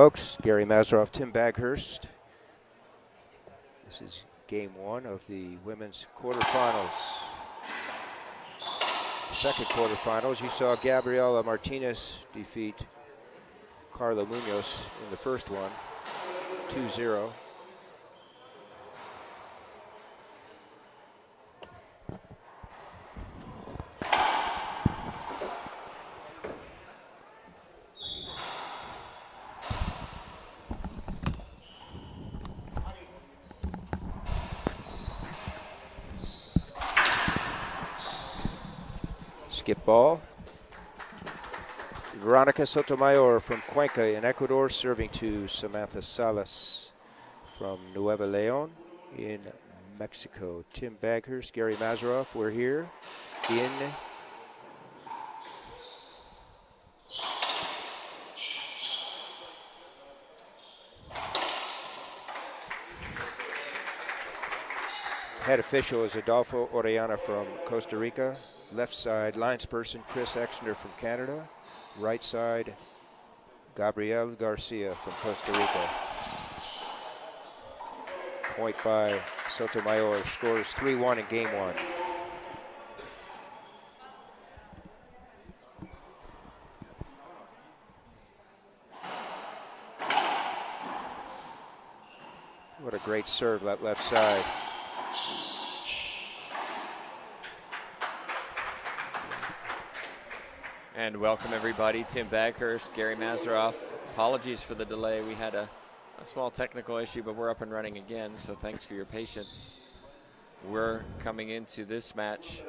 Folks, Gary Mazeroff, Tim Baghurst. This is game one of the women's quarterfinals. Second quarterfinals, you saw Gabriela Martinez defeat Carla Munoz in the first one, 2-0. Skip ball. Veronica Sotomayor from Cuenca in Ecuador serving to Samantha Salas from Nuevo Leon in Mexico. Tim Baghurst, Gary Mazeroff, we're here in head official is Adolfo Orellana from Costa Rica. Left side, linesperson Chris Exner from Canada. Right side, Gabriel Garcia from Costa Rica. Point by Sotomayor, scores 3-1 in game one. What a great serve, that left side. And welcome everybody, Tim Baghurst, Gary Mazeroff. Apologies for the delay. We had a small technical issue, but we're up and running again, so thanks for your patience. We're coming into this match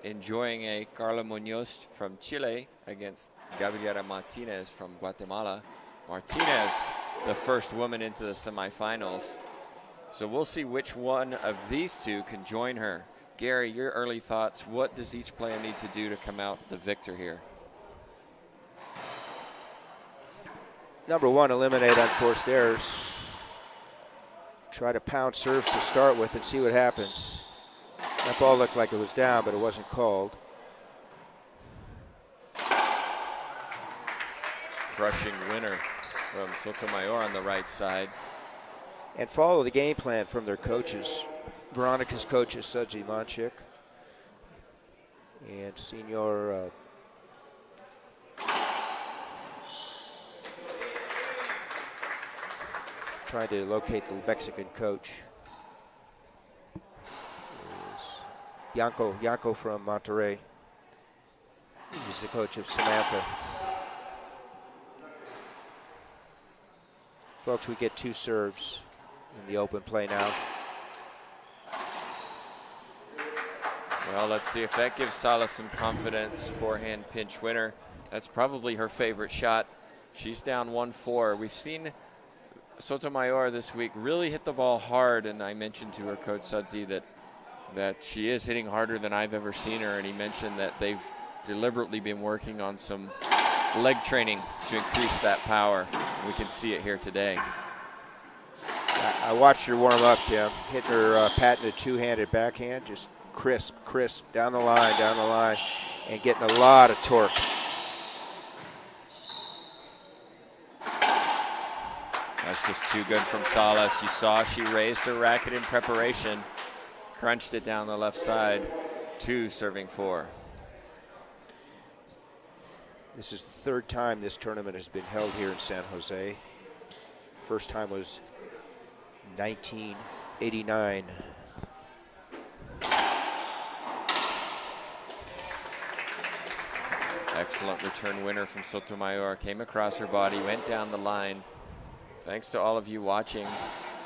enjoying a Carla Munoz from Chile against Gabriela Martinez from Guatemala. Martinez, the first woman into the semifinals. So we'll see which one of these two can join her. Gary, your early thoughts. What does each player need to do to come out the victor here? Number one, eliminate unforced errors. Try to pound serves to start with and see what happens. That ball looked like it was down, but it wasn't called. Crushing winner from Sotomayor on the right side. And follow the game plan from their coaches. Veronica's coach is Sudzi Monchik. And Senor trying to locate the Mexican coach. Yanko from Monterrey. He's the coach of Samantha. Folks, we get two serves in the open play now. Well, let's see if that gives Salas some confidence. Forehand pinch winner. That's probably her favorite shot. She's down 1-4. We've seen Sotomayor this week really hit the ball hard, and I mentioned to her coach Sudzi that she is hitting harder than I've ever seen her, and he mentioned that they've deliberately been working on some leg training to increase that power. We can see it here today. I watched her warm up, Tim, hitting her patented two-handed backhand, just crisp, down the line, and getting a lot of torque. That's just too good from Salas. You saw she raised her racket in preparation, crunched it down the left side, 2 serving 4. This is the third time this tournament has been held here in San Jose. First time was 1989. Excellent return winner from Sotomayor. Came across her body, went down the line. Thanks to all of you watching.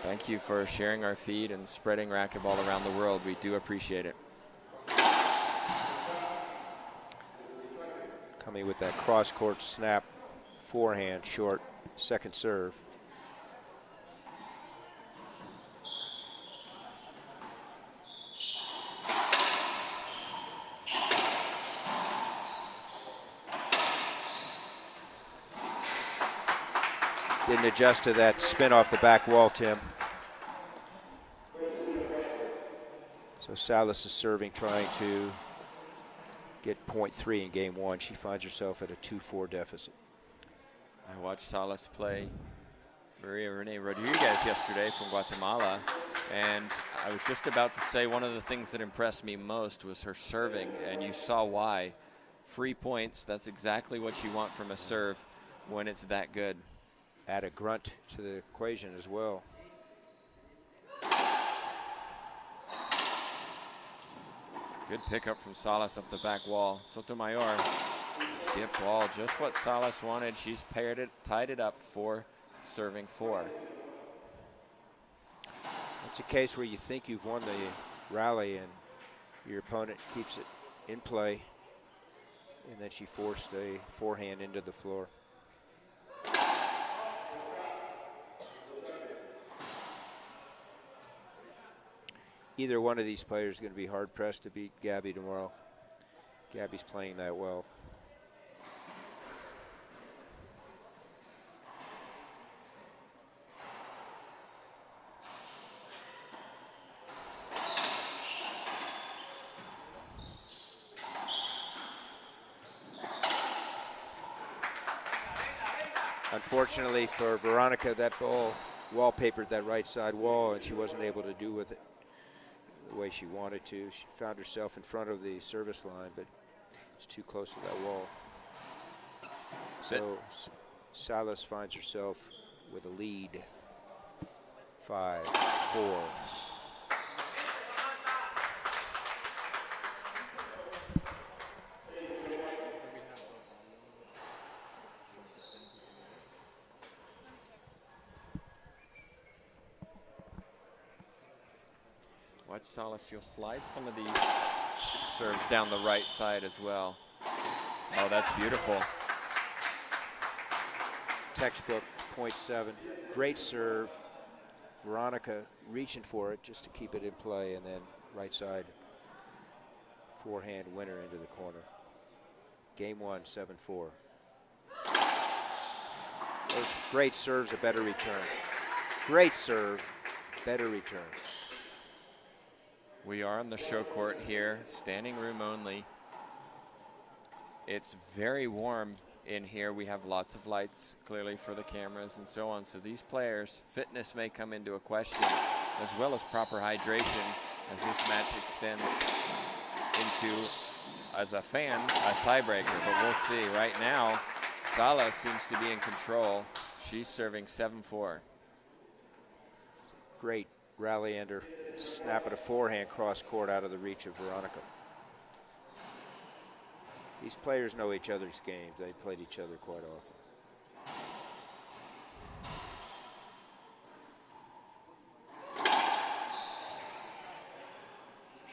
Thank you for sharing our feed and spreading racquetball around the world. We do appreciate it. Coming with that cross-court snap, forehand, short, second serve. Didn't adjust to that spin off the back wall, Tim. So Salas is serving, trying to get .3 in game one. She finds herself at a 2-4 deficit. I watched Salas play Maria Rene Rodriguez yesterday from Guatemala. And I was just about to say one of the things that impressed me most was her serving, and you saw why. Free points, that's exactly what you want from a serve when it's that good. Add a grunt to the equation as well. Good pickup from Salas off the back wall. Sotomayor, skip ball, just what Salas wanted. She's tied it up for serving 4. It's a case where you think you've won the rally and your opponent keeps it in play, and then she forced a forehand into the floor. Either one of these players is going to be hard-pressed to beat Gabby tomorrow. Gabby's playing that well. Unfortunately for Veronica, that ball wallpapered that right side wall, and she wasn't able to do with it the way she wanted to. She found herself in front of the service line, but it's too close to that wall. So Salas finds herself with a lead, 5-4. Watch Salas, she'll slide some of these serves down the right side as well. Oh, that's beautiful. Textbook, 0.7. Great serve. Veronica reaching for it just to keep it in play, and then right side forehand winner into the corner. Game 1, 7-4. Those great serves, a better return. Great serve, better return. We are on the show court here, standing room only. It's very warm in here. We have lots of lights, clearly, for the cameras and so on. So these players' fitness may come into a question, as well as proper hydration, as this match extends into, as a fan, a tiebreaker. But we'll see. Right now, Salas seems to be in control. She's serving 7-4. Great rally ender. Snap at a forehand cross court out of the reach of Veronica. These players know each other's games. They played each other quite often.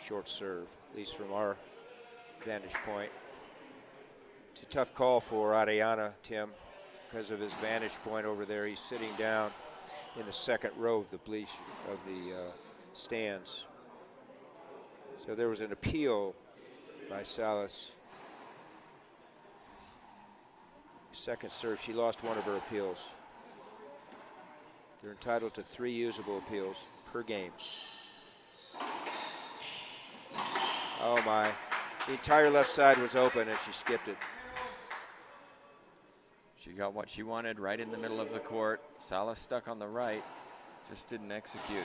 Short serve, at least from our vantage point. It's a tough call for Ariana, Tim, because of his vantage point over there. He's sitting down in the second row of the stands. So there was an appeal by Salas. Second serve, she lost one of her appeals. They're entitled to 3 usable appeals per game. Oh my, the entire left side was open and she skipped it. She got what she wanted right in the middle of the court. Salas stuck on the right, just didn't execute.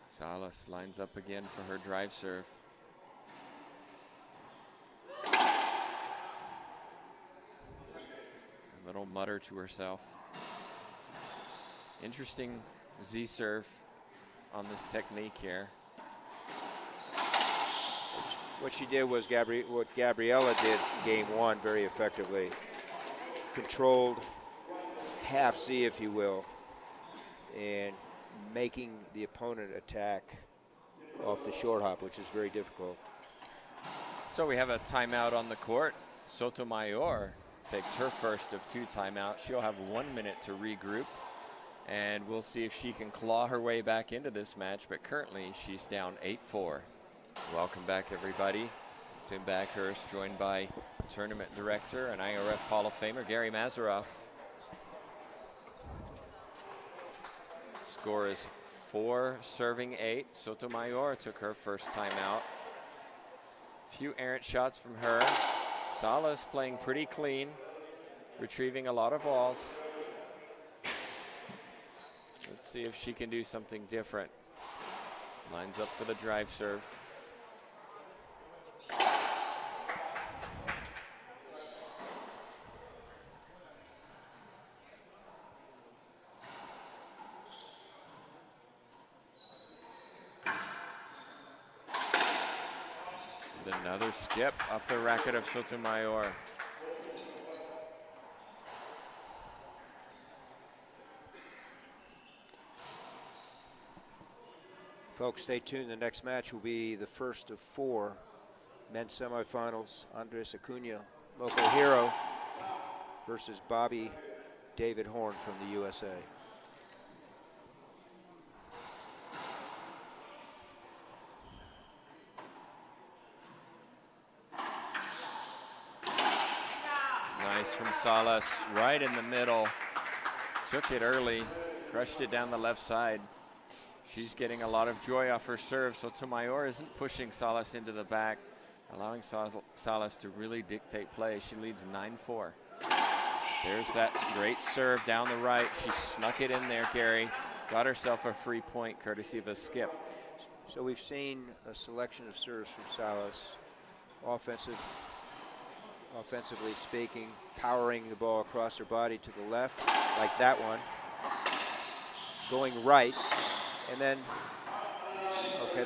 Salas lines up again for her drive serve. A little mutter to herself. Interesting Z serve on this technique here. What she did was what Gabriella did game 1 very effectively. Controlled half Z, if you will, and making the opponent attack off the short hop, which is very difficult. So we have a timeout on the court. Sotomayor takes her first of 2 timeouts. She'll have 1 minute to regroup, and we'll see if she can claw her way back into this match, but currently she's down 8-4. Welcome back, everybody. Tim Backhurst, joined by tournament director and IRF Hall of Famer Gary Mazeroff. Score is 4 serving 8. Sotomayor took her first timeout. Few errant shots from her. Salas playing pretty clean. retrieving a lot of balls. Let's see if she can do something different. Lines up for the drive serve. And another skip off the racket of Sotomayor. Folks, stay tuned. The next match will be the first of 4 men's semifinals. Andres Acuna, local hero, versus Bobby David Horn from the USA. Nice from Salas, right in the middle. Took it early, crushed it down the left side. She's getting a lot of joy off her serve. Sotomayor isn't pushing Salas into the back, allowing Salas to really dictate play. She leads 9-4. There's that great serve down the right. She snuck it in there, Gary. Got herself a free point courtesy of a skip. So we've seen a selection of serves from Salas. Offensively speaking, powering the ball across her body to the left, like that one. Going right. And then, okay,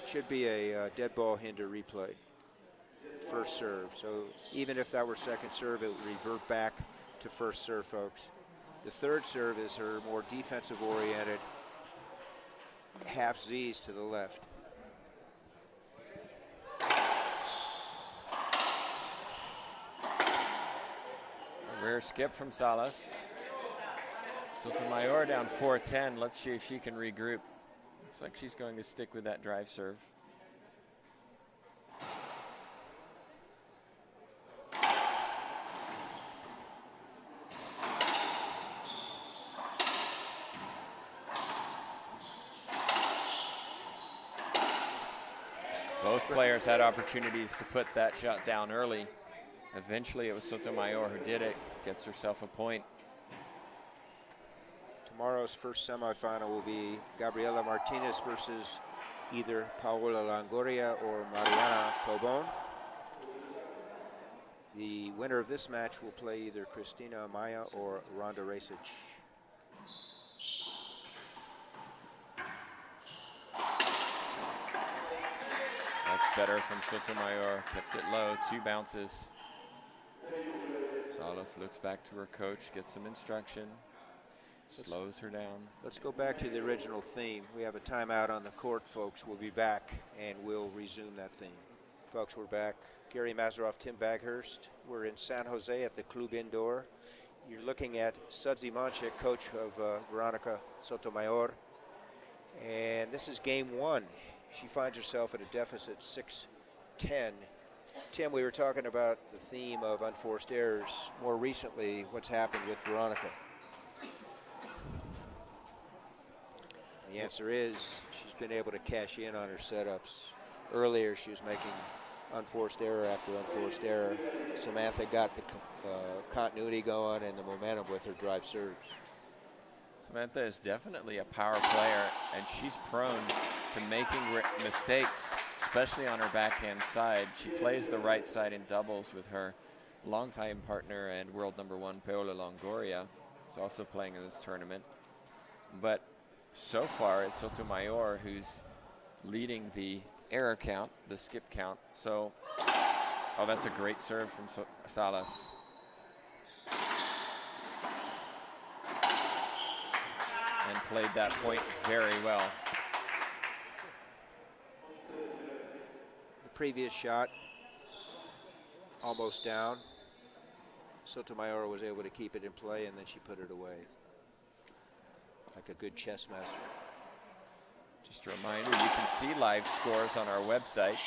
should be a dead ball hinder replay. First serve. So even if that were second serve, it would revert back to first serve, folks. The third serve is her more defensive-oriented half Z's to the left. A rare skip from Salas. Sotomayor down 4-10. Let's see if she can regroup. Looks like she's going to stick with that drive serve. Both players had opportunities to put that shot down early. Eventually it was Sotomayor who did it, gets herself a point. Tomorrow's first semifinal will be Gabriela Martinez versus either Paola Longoria or Mariana Tobon. The winner of this match will play either Cristina Amaya or Ronda Racich. That's better from Sotomayor, kept it low, 2 bounces. Salas looks back to her coach, gets some instruction. Slows her down. Let's go back to the original theme. We have a timeout on the court, folks. We'll be back, and we'll resume that theme. Folks, we're back. Gary Mazeroff, Tim Baghurst. We're in San Jose at the Club Indoor. You're looking at Sudsy Monchik, coach of Veronica Sotomayor. And this is game 1. She finds herself at a deficit 6-10. Tim, we were talking about the theme of unforced errors. More recently, what's happened with Veronica? The answer is she's been able to cash in on her setups. Earlier, she was making unforced error after unforced error. Samantha got the continuity going and the momentum with her drive serves. Samantha is definitely a power player, and she's prone to making mistakes, especially on her backhand side. She plays the right side in doubles with her longtime partner and world #1, Paola Longoria, who's also playing in this tournament. But so far, it's Sotomayor who's leading the error count, the skip count. So, oh, that's a great serve from Salas. And played that point very well. The previous shot, almost down. Sotomayor was able to keep it in play, and then she put it away. Like a good chess master. Just a reminder, you can see live scores on our website.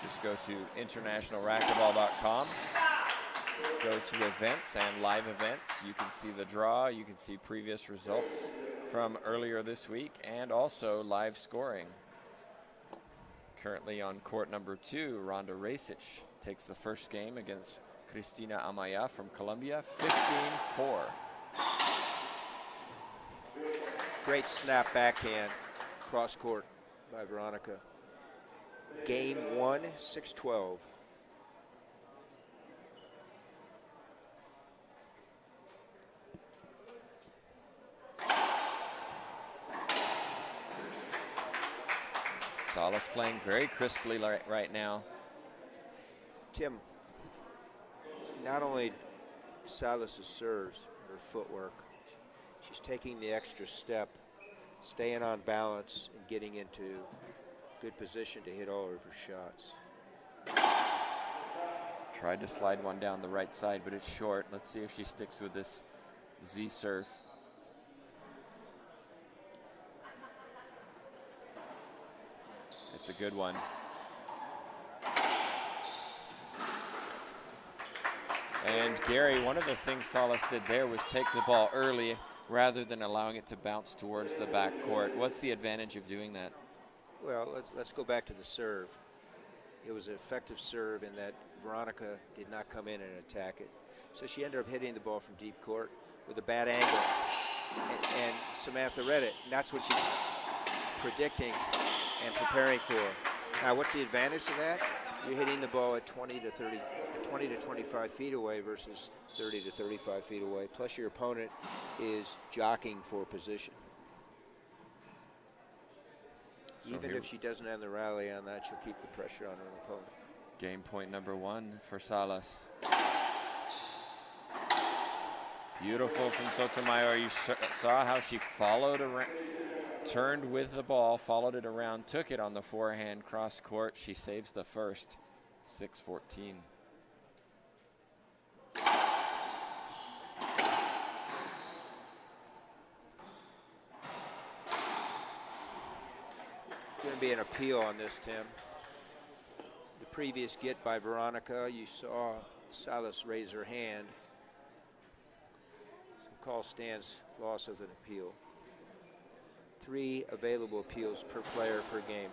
Just go to internationalracquetball.com. Go to events and live events. You can see the draw. You can see previous results from earlier this week and also live scoring. Currently on court number 2, Ronda Racich takes the first game against Cristina Amaya from Colombia, 15-4. Great snap backhand, cross court by Veronica. Game 1, 6-12. Salas playing very crisply right now. Tim, not only Salas' serves, her footwork, she's taking the extra step, staying on balance, and getting into good position to hit all of her shots. Tried to slide one down the right side, but it's short. Let's see if she sticks with this Z serve. It's a good one. And Gary, one of the things Salas did there was take the ball early rather than allowing it to bounce towards the back court. What's the advantage of doing that? Well, let's go back to the serve. It was an effective serve in that Veronica did not come in and attack it. So she ended up hitting the ball from deep court with a bad angle. And Samantha read it. And that's what she's predicting and preparing for. Now, what's the advantage to that? You're hitting the ball at 20 to 25 feet away versus 30 to 35 feet away. Plus, your opponent is jockeying for position. So even if she doesn't end the rally on that, she'll keep the pressure on her opponent. Game point number 1 for Salas. Beautiful from Sotomayor. You saw how she followed around, turned with the ball, followed it around, took it on the forehand cross court. She saves the first, 6-14. Going to be an appeal on this, Tim. The previous get by Veronica, you saw Salas raise her hand. So call stands loss of an appeal. 3 available appeals per player per game.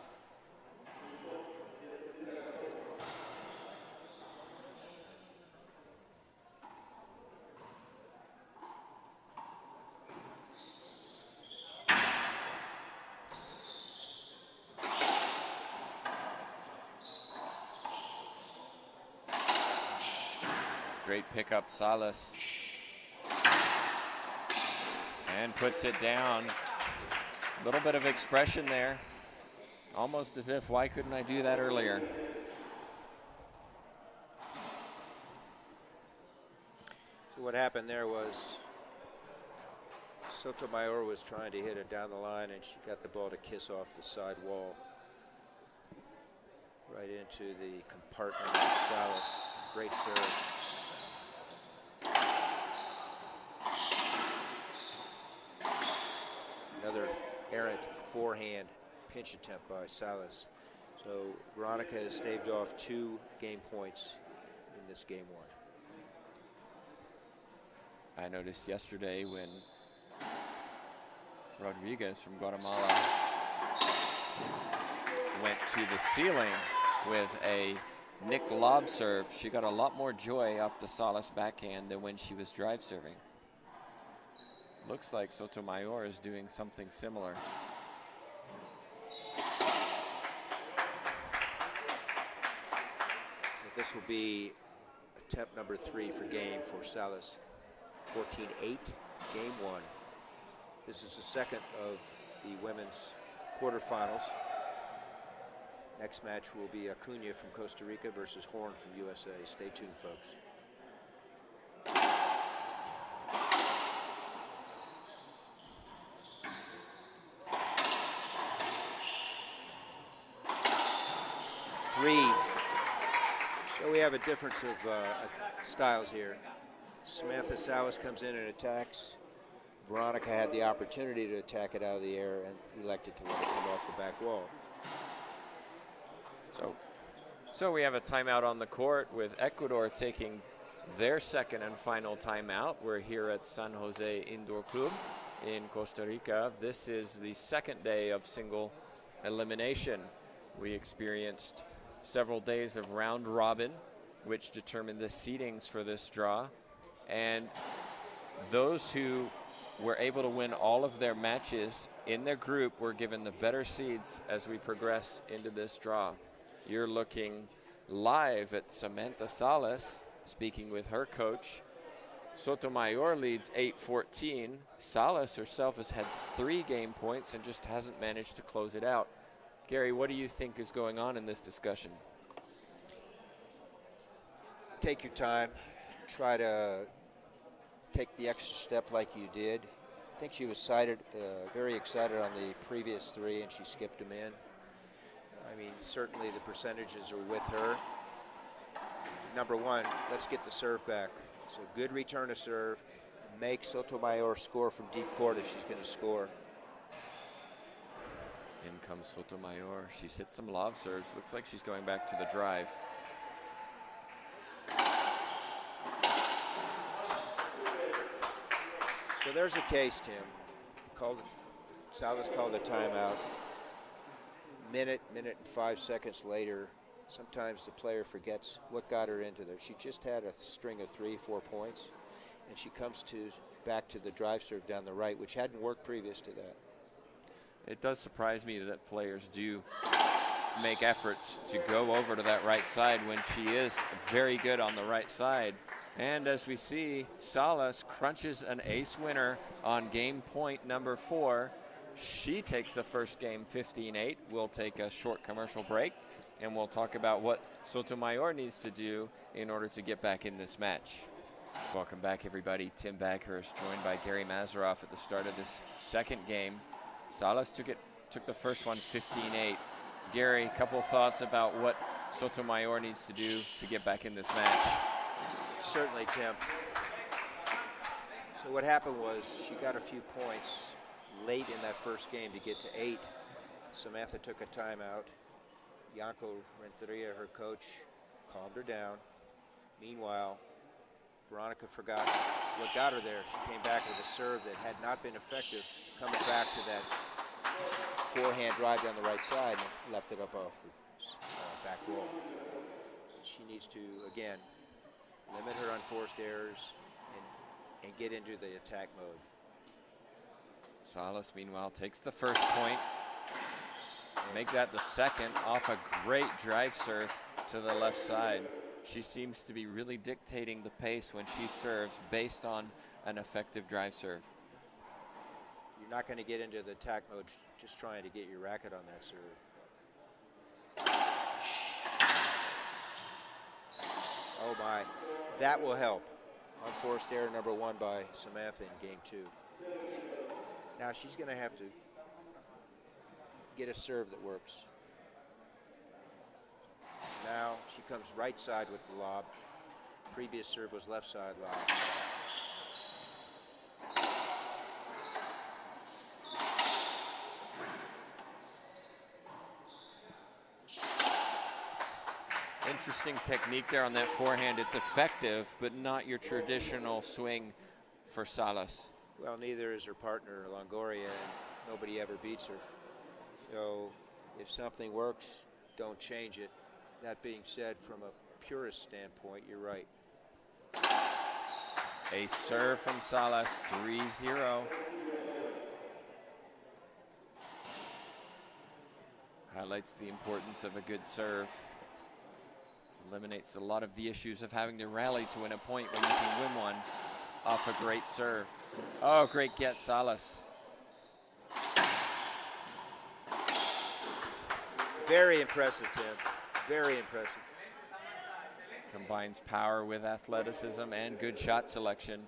Great pickup, Salas. And puts it down. A little bit of expression there. Almost as if, why couldn't I do that earlier? So what happened there was Sotomayor was trying to hit it down the line, and she got the ball to kiss off the side wall. Right into the compartment of Salas. Great serve. Another errant forehand pinch attempt by Salas. So Veronica has staved off 2 game points in this game 1. I noticed yesterday when Rodriguez from Guatemala went to the ceiling with a Nick lob serve, she got a lot more joy off the Salas backhand than when she was drive serving. Looks like Sotomayor is doing something similar. This will be attempt number 3 for game for Salas. 14-8, game 1. This is the second of the women's quarterfinals. Next match will be Acuna from Costa Rica versus Horn from USA. Stay tuned, folks. So we have a difference of styles here. Samantha Salas comes in and attacks. Veronica had the opportunity to attack it out of the air and elected to let it come off the back wall. So we have a timeout on the court with Ecuador taking their second and final timeout. We're here at San Jose Indoor Club in Costa Rica. This is the second day of single elimination. We experienced several days of round robin which determine the seedings for this draw. And those who were able to win all of their matches in their group were given the better seeds as we progress into this draw. You're looking live at Samantha Salas, speaking with her coach. Sotomayor leads 8-14. Salas herself has had 3 game points and just hasn't managed to close it out. Gary, what do you think is going on in this discussion? Take your time. Try to take the extra step like you did. I think she was very excited on the previous 3, and she skipped them in. I mean, certainly the percentages are with her. Number 1, let's get the serve back. So good return to serve. Make Sotomayor score from deep court if she's going to score. In comes Sotomayor. She's hit some lob serves. Looks like she's going back to the drive. So there's a case, Tim. Salas called a timeout. Minute and 5 seconds later, sometimes the player forgets what got her into there. She just had a string of 3-4 points, and she comes back to the drive serve down the right, which hadn't worked previous to that. It does surprise me that players do make efforts to go over to that right side when she is very good on the right side. And as we see, Salas crunches an ace winner on game point number 4. She takes the first game 15-8. We'll take a short commercial break, and we'll talk about what Sotomayor needs to do in order to get back in this match. Welcome back, everybody. Tim Baghurst, joined by Gary Mazeroff at the start of this second game. Salas took the first one 15-8. Gary, a couple thoughts about what Sotomayor needs to do to get back in this match. Certainly, Tim. So what happened was she got a few points late in that first game to get to 8. Samantha took a timeout. Yanko Renteria, her coach, calmed her down. Meanwhile, Veronica forgot what got her there. She came back with a serve that had not been effective, coming back to that forehand drive down the right side and left it up off the back wall. She needs to, again, limit her unforced errors and get into the attack mode. Salas, meanwhile, takes the first point. Make that the second off a great drive serve to the left side. She seems to be really dictating the pace when she serves based on an effective drive serve. You're not going to get into the attack mode just trying to get your racket on that serve. Oh my, that will help. Unforced error number 1 by Samantha in game 2. Now she's going to have to get a serve that works. Now she comes right side with the lob. Previous serve was left side lob. Interesting technique there on that forehand. It's effective, but not your traditional swing for Salas. Well, neither is her partner, Longoria, and nobody ever beats her. So if something works, don't change it. That being said, from a purist standpoint, you're right. A serve from Salas, 3-0. Highlights the importance of a good serve. Eliminates a lot of the issues of having to rally to win a point when you can win one off a great serve. Oh, great get, Salas. Very impressive, Tim. Very impressive. Combines power with athleticism and good shot selection.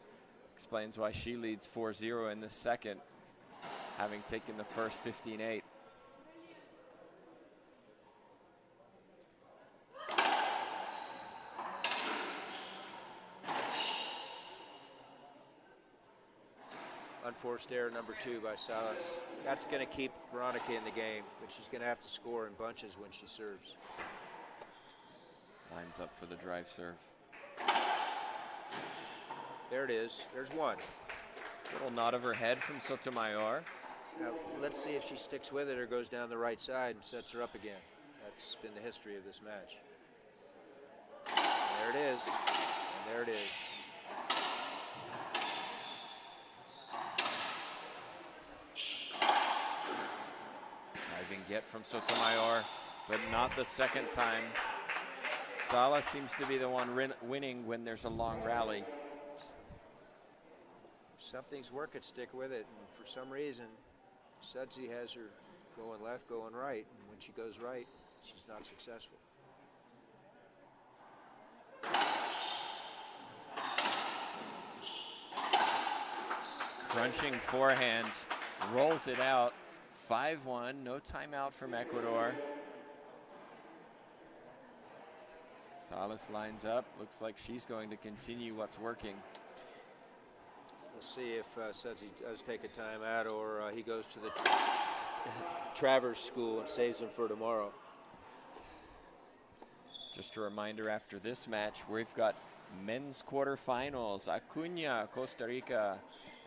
Explains why she leads 4-0 in the second, having taken the first 15-8. Unforced error number 2 by Salas. That's going to keep Veronica in the game, but she's going to have to score in bunches when she serves. Lines up for the drive serve. There it is. There's 1. Little nod of her head from Sotomayor. Now, let's see if she sticks with it or goes down the right side and sets her up again. That's been the history of this match. There it is. And there it is. Driving get from Sotomayor, but not the second time. Salas seems to be the one winning when there's a long rally. If something's working, stick with it. And for some reason, Sudsy has her going left, going right. And when she goes right, she's not successful. Crunching forehand, rolls it out. 5-1, no timeout from Ecuador. Salas lines up, looks like she's going to continue what's working. We'll see if Sudsy does take a timeout or he goes to the Travers School and saves him for tomorrow. Just a reminder, after this match, we've got men's quarterfinals. Acuna, Costa Rica,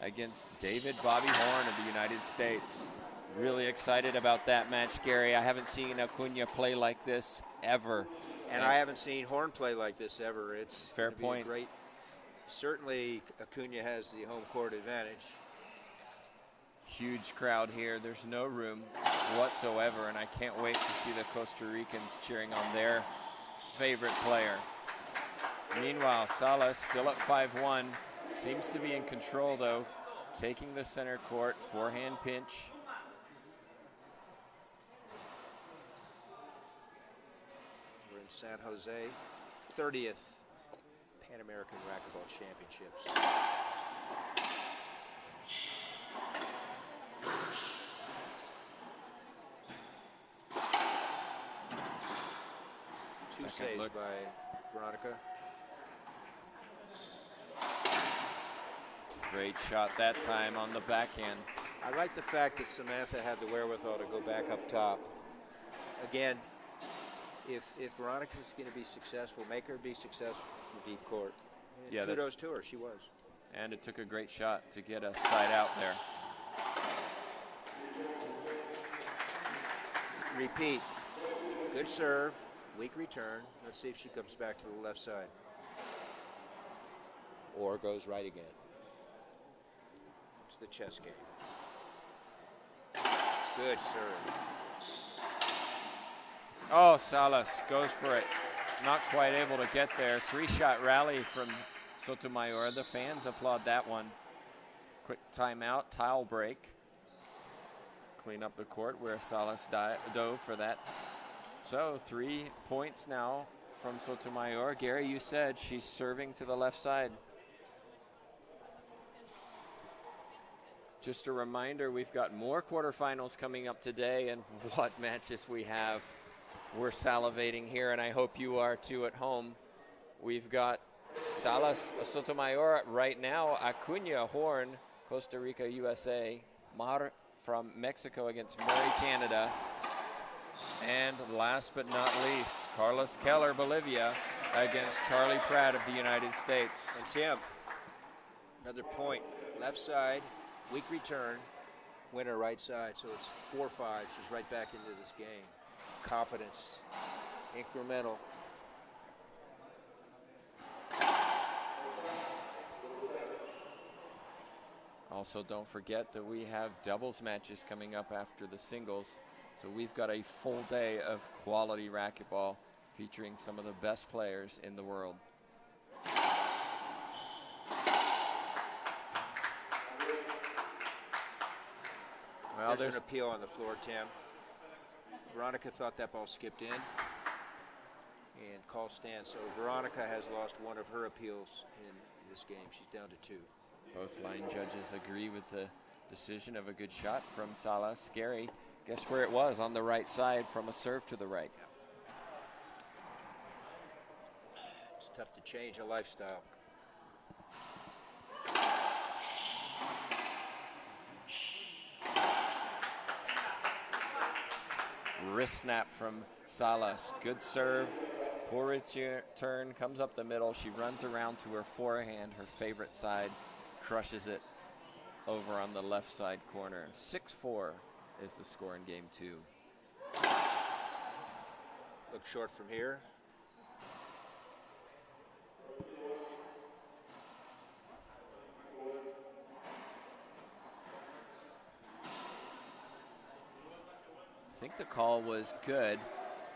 against David Bobby Horn of the United States. Really excited about that match, Gary. I haven't seen Acuna play like this ever. And I haven't seen Horn play like this ever. It's fair point. Great. Certainly, Acuna has the home court advantage. Huge crowd here. There's no room whatsoever, and I can't wait to see the Costa Ricans cheering on their favorite player. Meanwhile, Salas still at 5-1. Seems to be in control, though. Taking the center court, forehand pinch. We're in San Jose, 30th Pan American Racquetball Championships. Two saves by Veronica. Great shot that time on the backhand. I like the fact that Samantha had the wherewithal to go back up top. Again, if Veronica's going to be successful, make her be successful from deep court. And yeah, kudos to her, she was. And it took a great shot to get a side out there. Repeat. Good serve, weak return. Let's see if she comes back to the left side. Or goes right again. It's the chess game. Good serve. Oh, Salas goes for it. Not quite able to get there. 3-shot rally from Sotomayor. The fans applaud that one. Quick timeout, tile break. Clean up the court where Salas dove for that. So 3 points now from Sotomayor. Gary, you said she's serving to the left side. Just a reminder, we've got more quarterfinals coming up today, and what matches we have. We're salivating here, and I hope you are too at home. We've got Salas Sotomayor right now, Acuna Horn, Costa Rica, USA, Mar from Mexico against Murray, Canada, and last but not least, Carlos Keller, Bolivia, against Charlie Pratt of the United States. And Tim, another point, left side, weak return, winner right side, so it's 4-5. She's right back into this game. Confidence, incremental. Also, don't forget that we have doubles matches coming up after the singles. So we've got a full day of quality racquetball featuring some of the best players in the world. Well, there's an appeal on the floor, Tim. Veronica thought that ball skipped in and call stands. So Veronica has lost one of her appeals in this game. She's down to 2. Both line judges agree with the decision of a good shot from Salas. Gary, guess where it was? On the right side from a serve to the right. Yeah. It's tough to change a lifestyle. Wrist snap from Salas. Good serve. Poor return. Comes up the middle. She runs around to her forehand, her favorite side. Crushes it over on the left side corner. 6-4 is the score in game 2. Look short from here. think the call was good.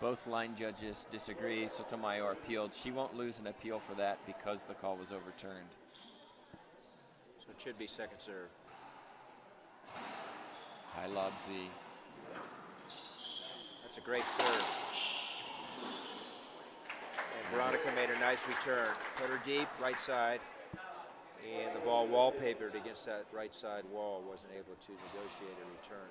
Both line judges disagree. Sotomayor appealed. She won't lose an appeal for that because the call was overturned. So it should be second serve. High lob Z. That's a great serve. And Veronica made a nice return. Put her deep, right side. And the ball wallpapered against that right side wall. Wasn't able to negotiate a return.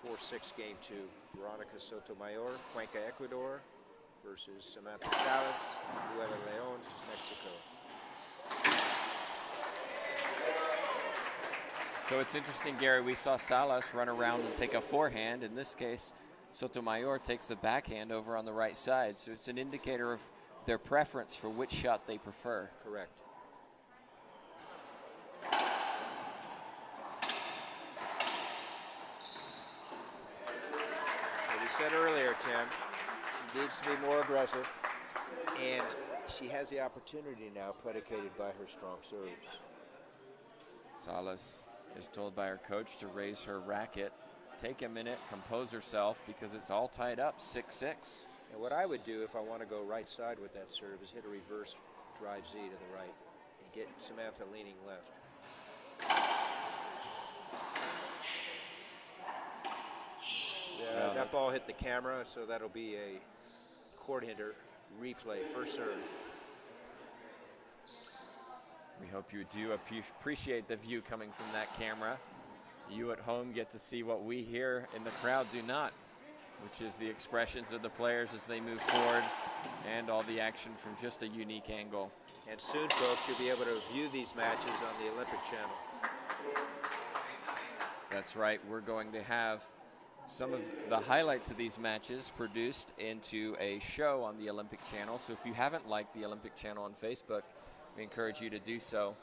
4-6 game 2. Veronica Sotomayor, Cuenca, Ecuador versus Samantha Salas, Nueva León, Mexico. So it's interesting, Gary, we saw Salas run around and take a forehand. In this case, Sotomayor takes the backhand over on the right side. So it's an indicator of their preference for which shot they prefer. Correct. Said earlier, Tim, she needs to be more aggressive, and she has the opportunity now predicated by her strong serves. Salas is told by her coach to raise her racket, take a minute, compose herself, because it's all tied up, 6-6. And what I would do if I want to go right side with that serve is hit a reverse drive Z to the right and get Samantha leaning left. That ball hit the camera, so that'll be a court hitter replay, first serve. We hope you do appreciate the view coming from that camera. You at home get to see what we here in the crowd do not, which is the expressions of the players as they move forward and all the action from just a unique angle. And soon, folks, you'll be able to view these matches on the Olympic Channel. That's right. We're going to have some of the highlights of these matches produced into a show on the Olympic Channel. So if you haven't liked the Olympic Channel on Facebook, we encourage you to do so.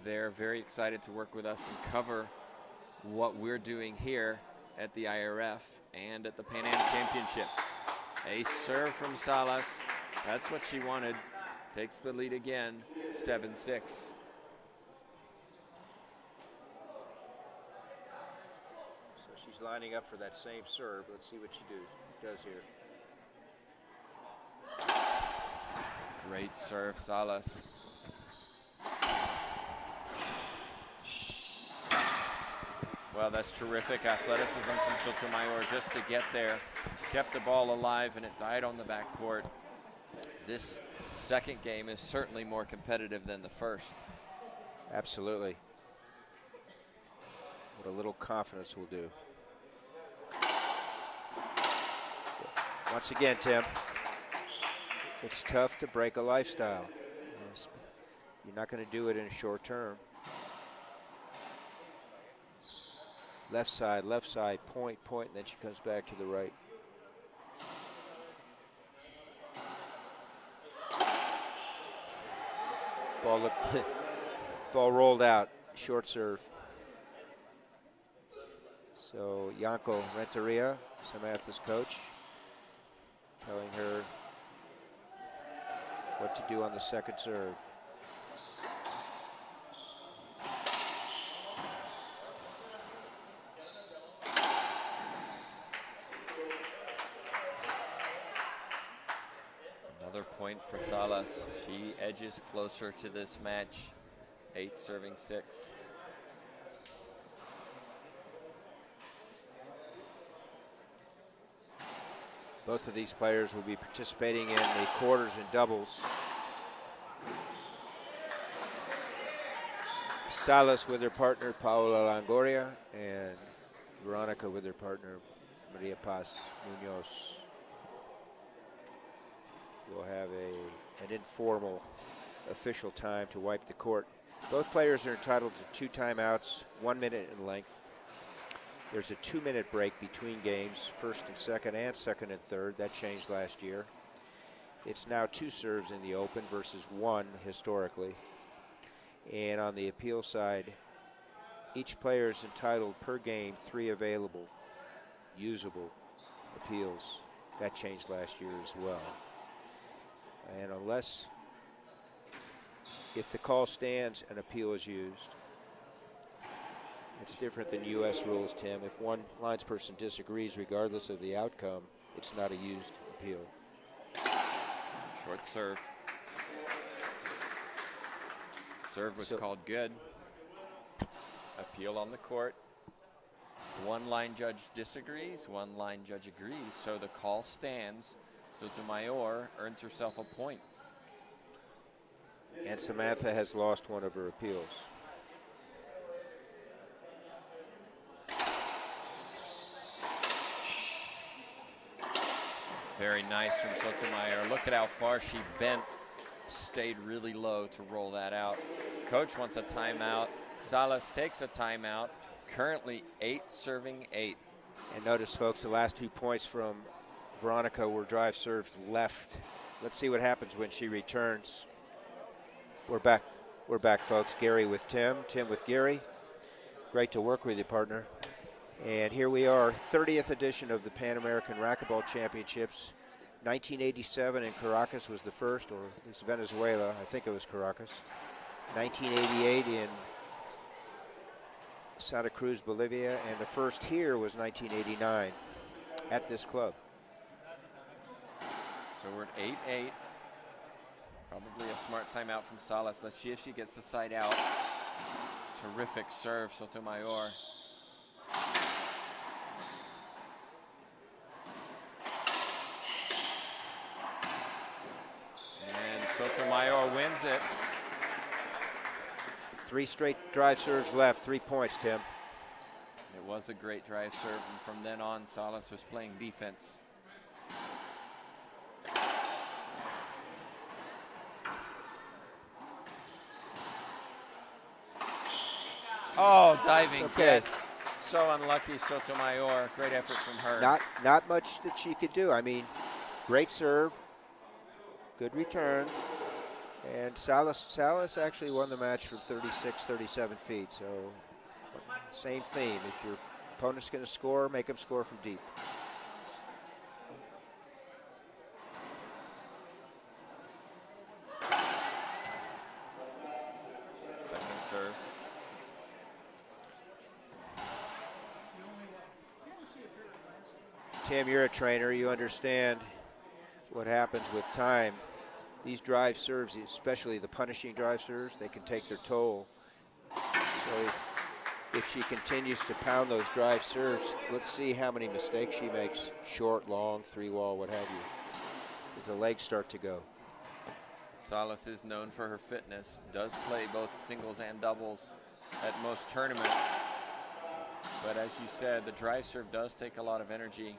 They're very excited to work with us and cover what we're doing here at the IRF and at the Pan Am Championships. A serve from Salas. That's what she wanted. Takes the lead again, 7-6. She's lining up for that same serve. Let's see what she does here. Great serve, Salas. Well, that's terrific athleticism from Sotomayor just to get there. Kept the ball alive and it died on the backcourt. This second game is certainly more competitive than the first. Absolutely. What a little confidence will do. Once again, Tim, it's tough to break a lifestyle. You're not going to do it in a short term. Left side, point, and then she comes back to the right. Ball rolled out, short serve. So Yanko Renteria, Samantha's coach, telling her what to do on the second serve. Another point for Salas. She edges closer to this match, 8 serving 6. Both of these players will be participating in the quarters and doubles. Salas with her partner Paola Longoria and Veronica with her partner Maria Paz Munoz. We'll have an informal official time to wipe the court. Both players are entitled to 2 timeouts, 1 minute in length. There's a 2-minute break between games, first and second and third. That changed last year. It's now 2 serves in the open versus 1 historically. And on the appeal side, each player is entitled per game 3 available, usable appeals. That changed last year as well. And if the call stands, an appeal is used. It's different than U.S. rules, Tim. If one linesperson disagrees, regardless of the outcome, it's not a used appeal. Short serve. Serve was called good. Appeal on the court. One line judge disagrees, one line judge agrees, so the call stands. Sotomayor earns herself a point. And Samantha has lost one of her appeals. Very nice from Sotomayor. Look at how far she bent, stayed really low to roll that out. Coach wants a timeout. Salas takes a timeout. Currently 8 serving 8. And notice, folks, the last 2 points from Veronica were drive serves left. Let's see what happens when she returns. We're back, folks. Gary with Tim, Tim with Gary. Great to work with you, partner. And here we are, 30th edition of the Pan American Racquetball Championships. 1987 in Caracas was the first, or at least Venezuela. I think it was Caracas. 1988 in Santa Cruz, Bolivia, and the first here was 1989 at this club. So we're at 8-8. Probably a smart timeout from Salas. Let's see if she gets the side out. Terrific serve, Sotomayor. And Sotomayor wins it. 3 straight drive serves left, 3 points, Tim. It was a great drive serve, and from then on, Salas was playing defense. Oh, diving. Okay. Dead. So unlucky, Sotomayor. Great effort from her. Not much that she could do. I mean, great serve, good return. And Salas actually won the match from 36, 37 feet. So same theme. If your opponent's going to score, make them score from deep. Second serve. Tim, you're a trainer. You understand what happens with time. These drive serves, especially the punishing drive serves, they can take their toll. So if she continues to pound those drive serves, let's see how many mistakes she makes. Short, long, 3-wall, what have you. As the legs start to go. Salas is known for her fitness, does play both singles and doubles at most tournaments. But as you said, the drive serve does take a lot of energy.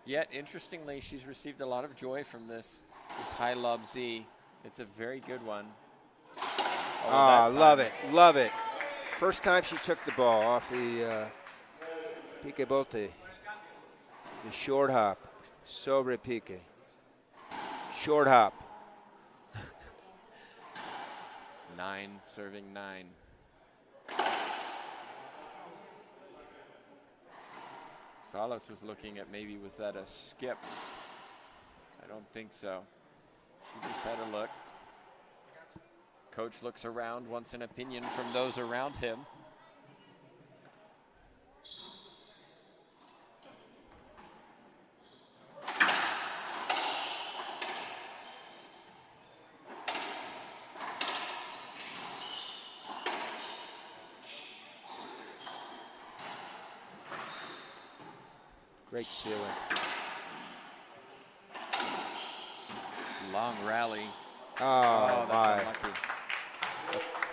Yet, interestingly, she's received a lot of joy from this high lob Z. It's a very good one. Love it, love it. First time she took the ball off the pique bote, the short hop, sobre pique, short hop. 9 serving 9. Salas was looking at maybe was that a skip? I don't think so. She just had a look. Coach looks around, wants an opinion from those around him. Great ceiling. Long rally. Oh my. Unlucky.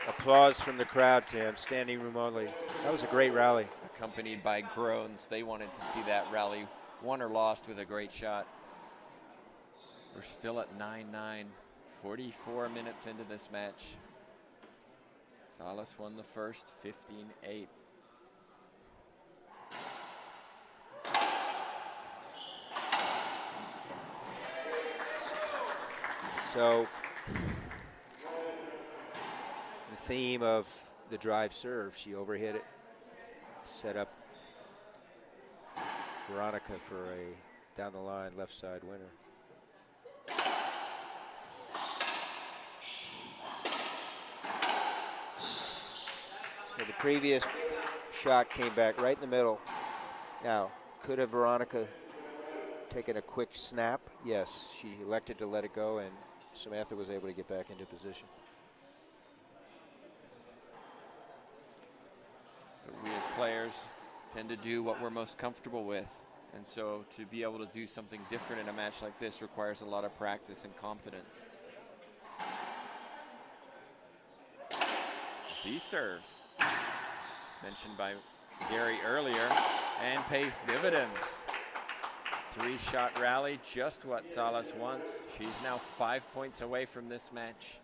Applause from the crowd, Tim, standing room only. That was a great rally. Accompanied by groans. They wanted to see that rally won or lost with a great shot. We're still at 9-9, 44 minutes into this match. Salas won the first, 15-8. So the theme of the drive serve, she overhit it, set up Veronica for a down the line left side winner. So the previous shot came back right in the middle. Now, could have Veronica taken a quick snap? Yes, she elected to let it go, and Samantha was able to get back into position. But we as players tend to do what we're most comfortable with. And so to be able to do something different in a match like this requires a lot of practice and confidence. Z-serve, mentioned by Gary earlier, and pays dividends. 3-shot rally, just what Salas wants. She's now 5 points away from this match.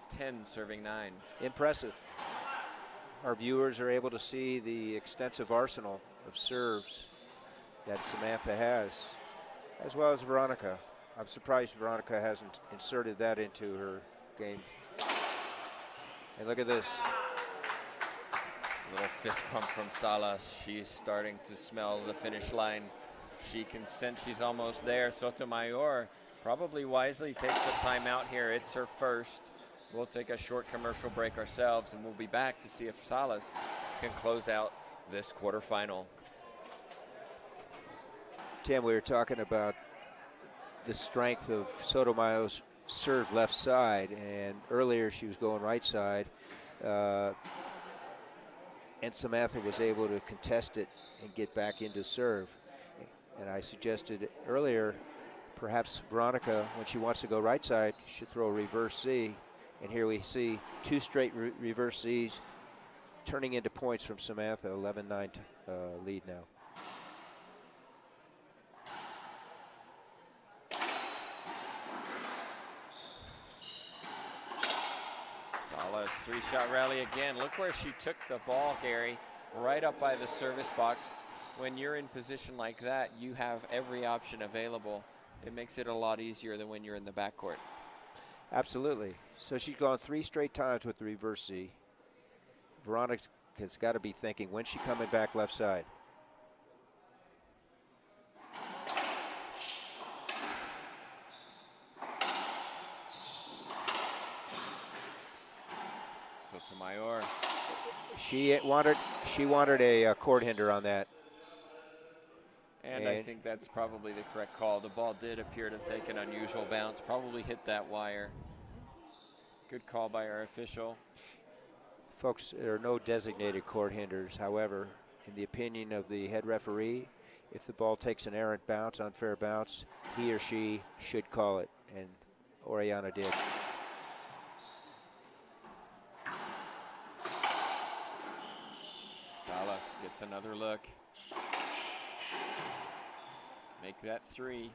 10 serving 9. Impressive. Our viewers are able to see the extensive arsenal of serves that Samantha has, as well as Veronica. I'm surprised Veronica hasn't inserted that into her game. And look at this. Little fist pump from Salas. She's starting to smell the finish line. She can sense she's almost there. Sotomayor probably wisely takes a timeout here. It's her first. We'll take a short commercial break ourselves, and we'll be back to see if Salas can close out this quarterfinal. Tim, we were talking about the strength of Sotomayor's serve left side, and earlier she was going right side, and Samantha was able to contest it and get back into serve. And I suggested earlier, perhaps Veronica, when she wants to go right side, should throw a reverse C. And here we see 2 straight reverse Cs turning into points from Samantha, 11-9 lead now. Salas, 3-shot rally again. Look where she took the ball, Gary, right up by the service box. When you're in position like that, you have every option available. It makes it a lot easier than when you're in the backcourt. Absolutely. So she's gone 3 straight times with the reverse C. Veronica's got to be thinking, when's she coming back left side? Sotomayor. She wanted a court hinder on that. And I think that's probably the correct call. The ball did appear to take an unusual bounce, probably hit that wire. Good call by our official. Folks, there are no designated court hinders. However, in the opinion of the head referee, if the ball takes an errant bounce, unfair bounce, he or she should call it, and Orellana did. Salas gets another look. Make that 3.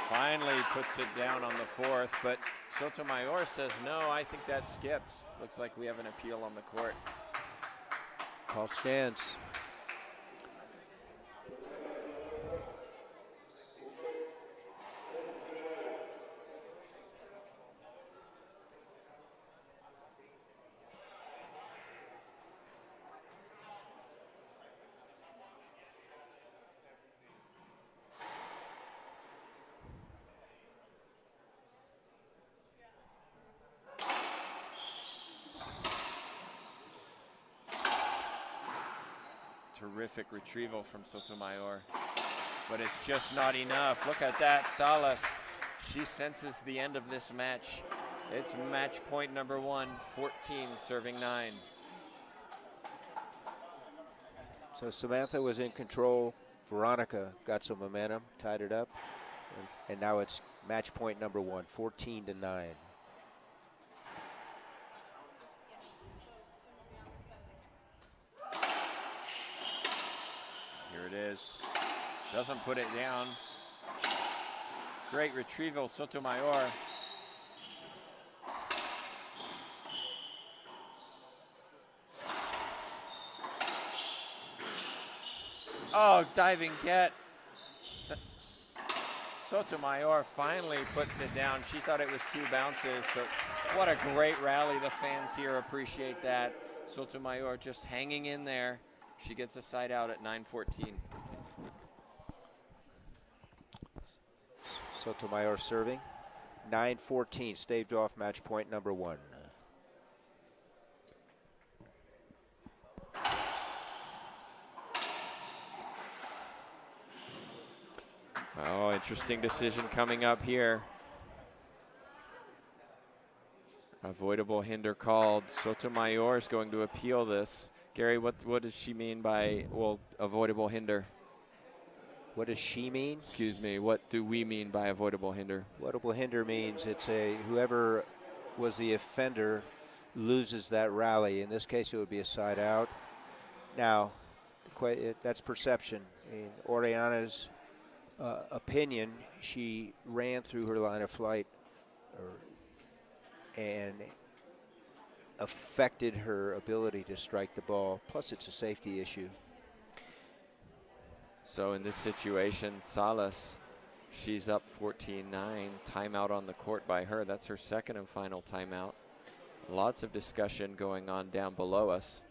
Finally puts it down on the 4th, but Sotomayor says, no, I think that skipped. Looks like we have an appeal on the court. Call stands. Terrific retrieval from Sotomayor, but it's just not enough. Look at that, Salas. She senses the end of this match. It's match point number 1, 14 serving 9. So Samantha was in control. Veronica got some momentum, tied it up, and now it's match point number 1, 14-9. Here it is. Doesn't put it down. Great retrieval, Sotomayor. Oh, diving get. Sotomayor finally puts it down. She thought it was 2 bounces, but what a great rally. The fans here appreciate that. Sotomayor just hanging in there. She gets a side out at 9-14. Sotomayor serving. 9-14, staved off match point number 1. Oh, interesting decision coming up here. Avoidable hinder called. Sotomayor is going to appeal this. Gary, what does she mean by, well, avoidable hinder? What does she mean? Excuse me, what do we mean by avoidable hinder? Avoidable hinder means it's whoever was the offender loses that rally. In this case, it would be a side out. Now, that's perception. In Oriana's opinion, she ran through her line of flight and affected her ability to strike the ball. Plus, it's a safety issue. So in this situation, Salas, she's up 14-9. Timeout on the court by her. That's her second and final timeout. Lots of discussion going on down below us.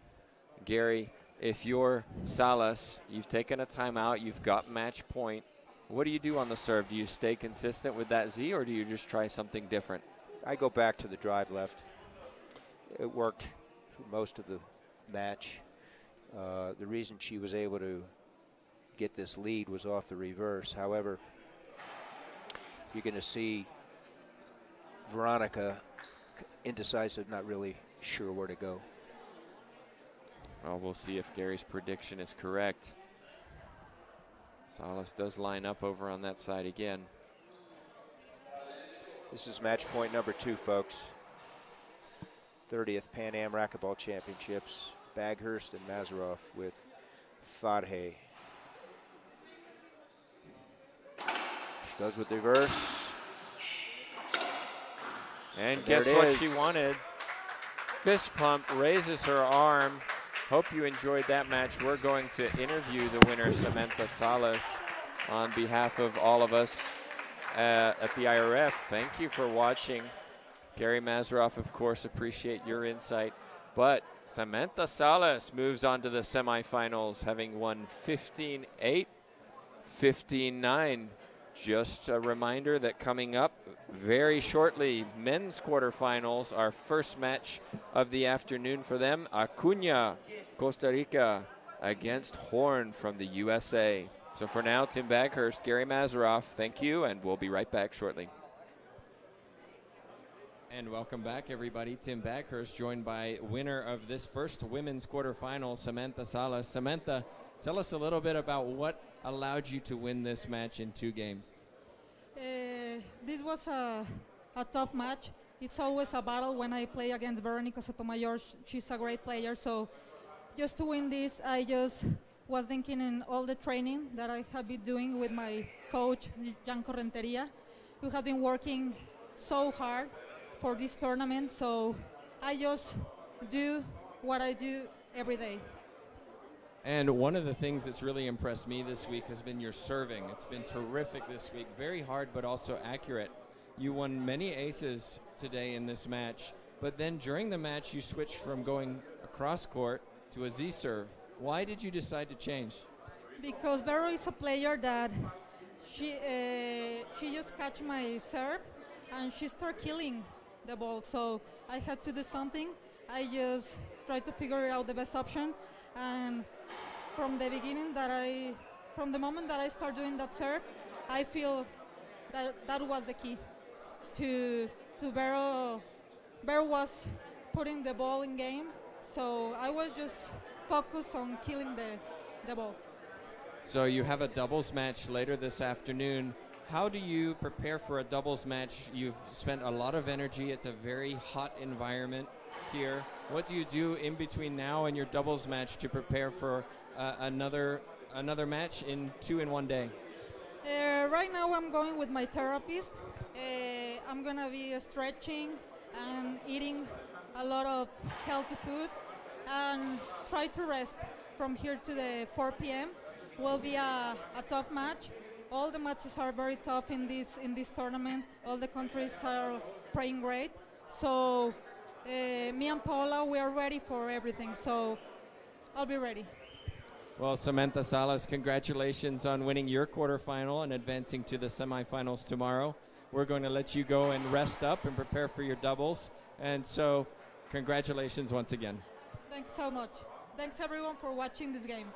Gary, if you're Salas, you've taken a timeout, you've got match point. What do you do on the serve? Do you stay consistent with that Z, or do you just try something different? I go back to the drive left. It worked for most of the match. The reason she was able to get this lead was off the reverse. However, you're going to see Veronica indecisive, not really sure where to go. Well, we'll see if Gary's prediction is correct. Salas does line up over on that side again. This is match point number 2, folks. 30th Pan Am Racquetball Championships. Baghurst and Masaroff with Fadhe. She goes with the reverse. And gets what she wanted. Fist pump, raises her arm. Hope you enjoyed that match. We're going to interview the winner, Samantha Salas, on behalf of all of us at the IRF. Thank you for watching. Gary Masaroff, of course, appreciate your insight. But Samantha Salas moves on to the semifinals, having won 15-8, 15-9. Just a reminder that coming up very shortly, men's quarterfinals, our first match of the afternoon for them. Acuña, Costa Rica, against Horn from the USA. So for now, Tim Baghurst, Gary Masaroff, thank you, and we'll be right back shortly. And welcome back, everybody. Tim Baghurst, joined by winner of this first women's quarterfinal, Samantha Salas. Samantha, tell us a little bit about what allowed you to win this match in 2 games. This was a tough match. It's always a battle when I play against Veronica Sotomayor. She's a great player, so just to win this, I just was thinking in all the training that I have been doing with my coach, Jan Correnteria. We have been working so hard for this tournament, so I just do what I do every day. And one of the things that's really impressed me this week has been your serving. It's been terrific this week, very hard but also accurate. You won many aces today in this match, but then during the match you switched from going across court to a Z serve. Why did you decide to change? Because Vero is a player that she just catch my serve and she start killing the ball, so I had to do something. I just tried to figure out the best option, and from the beginning from the moment that I start doing that serve, I feel that was the key to Vero. Vero was putting the ball in game, so I was just focused on killing the ball. So you have a doubles match later this afternoon. How do you prepare for a doubles match? You've spent a lot of energy. It's a very hot environment here. What do you do in between now and your doubles match to prepare for another match in 2 in 1 day? Right now I'm going with my therapist. I'm going to be stretching and eating a lot of healthy food and try to rest. From here to the 4 p.m. will be a tough match. All the matches are very tough in this tournament. All the countries are playing great. So me and Paula, we are ready for everything. So I'll be ready. Well, Samantha Salas, congratulations on winning your quarterfinal and advancing to the semifinals tomorrow. we're going to let you go and rest up and prepare for your doubles. And so congratulations once again. Thanks so much. Thanks everyone for watching this game.